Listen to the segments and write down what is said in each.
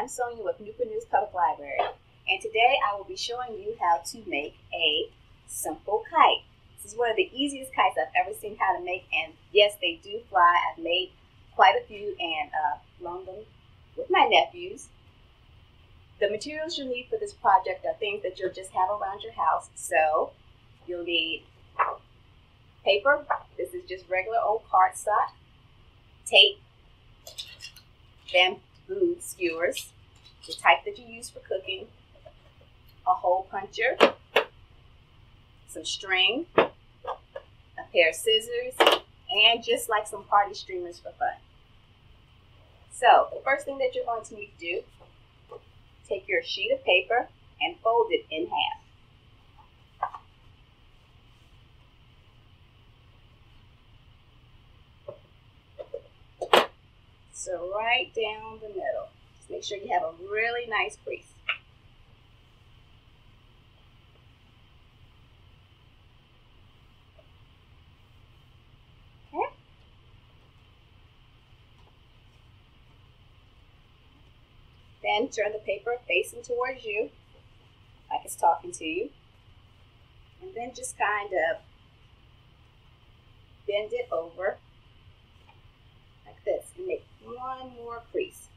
I'm Sonya with Newport Public Library, and today I will be showing you how to make a simple kite. This is one of the easiest kites I've ever seen how to make, and yes, they do fly. I've made quite a few and flown them with my nephews. The materials you'll need for this project are things that you'll just have around your house. So you'll need paper. This is just regular old cardstock, tape, bamboo skewers, the type that you use for cooking, a hole puncher, some string, a pair of scissors, and just like some party streamers for fun. So the first thing that you're going to need to do, take your sheet of paper and fold it in half. So right down the middle. Just make sure you have a really nice crease. Okay. Then turn the paper facing towards you, like it's talking to you. And then just kind of bend it over like this and make one more crease.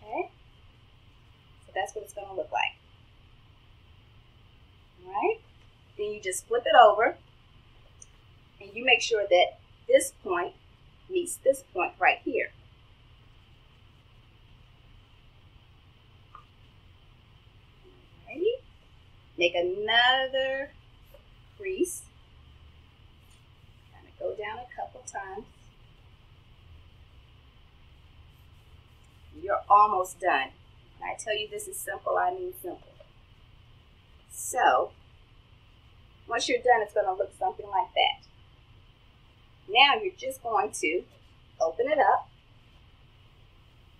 Okay, so that's what it's going to look like. All right, then you just flip it over and you make sure that this point meets this point right here. Alrighty, make another crease. Kind of go down a couple times. You're almost done. When I tell you this is simple, I mean simple. So, once you're done, it's going to look something like that. Now you're just going to open it up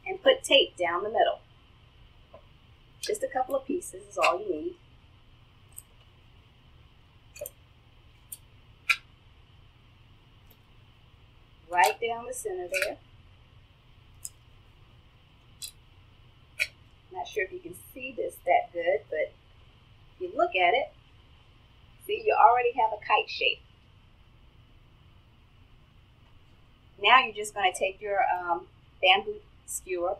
and put tape down the middle. Just a couple of pieces is all you need. Right down the center there. Not sure if you can see this that good, but if you look at it, see, you already have a kite shape. Now you're just going to take your bamboo skewer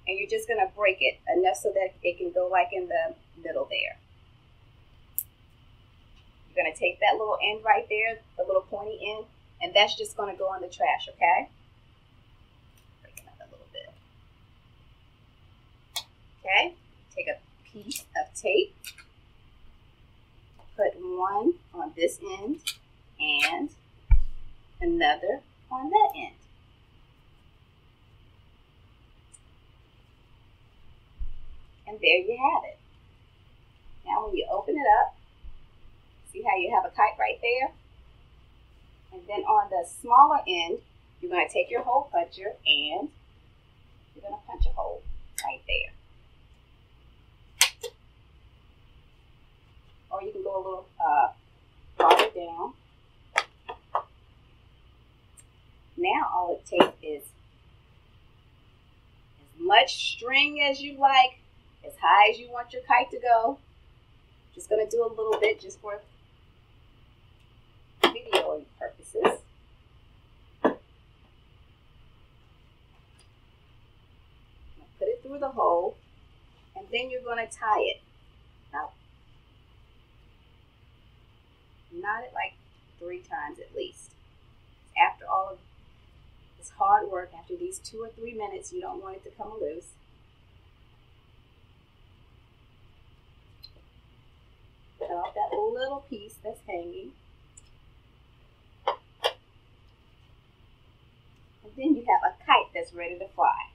and you're just going to break it enough so that it can go like in the middle there. You're going to take that little end right there, the little pointy end, and that's just going to go in the trash, okay? Break it up a little bit. Okay, take a piece of tape, put one on this end and another on that end. And there you have it. Now when you open it up, see how you have a kite right there? And then on the smaller end, you're going to take your hole puncher and you're going to punch a hole right there. Or you can go a little farther down. Now all it takes is as much string as you like, as high as you want your kite to go. Just going to do a little bit just for video purposes. Put it through the hole and then you're going to tie it. Now, knot it like 3 times at least. After all of this hard work, after these 2 or 3 minutes, you don't want it to come loose. Cut off that little piece that's hanging. And then you have a kite that's ready to fly.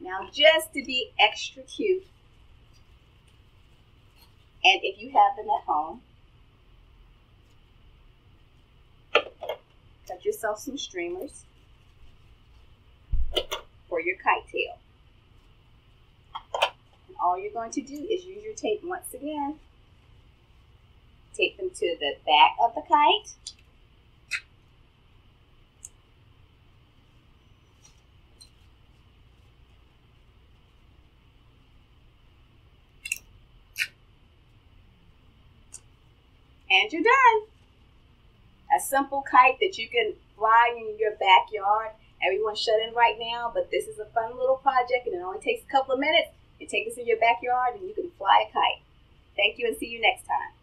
Now, just to be extra cute, and if you have them at home, cut yourself some streamers for your kite tail. And all you're going to do is use your tape once again. Tape them to the back of the kite. And you're done. A simple kite that you can fly in your backyard. Everyone's shut in right now, but this is a fun little project, and it only takes a couple of minutes. You take this in your backyard, and you can fly a kite. Thank you, and see you next time.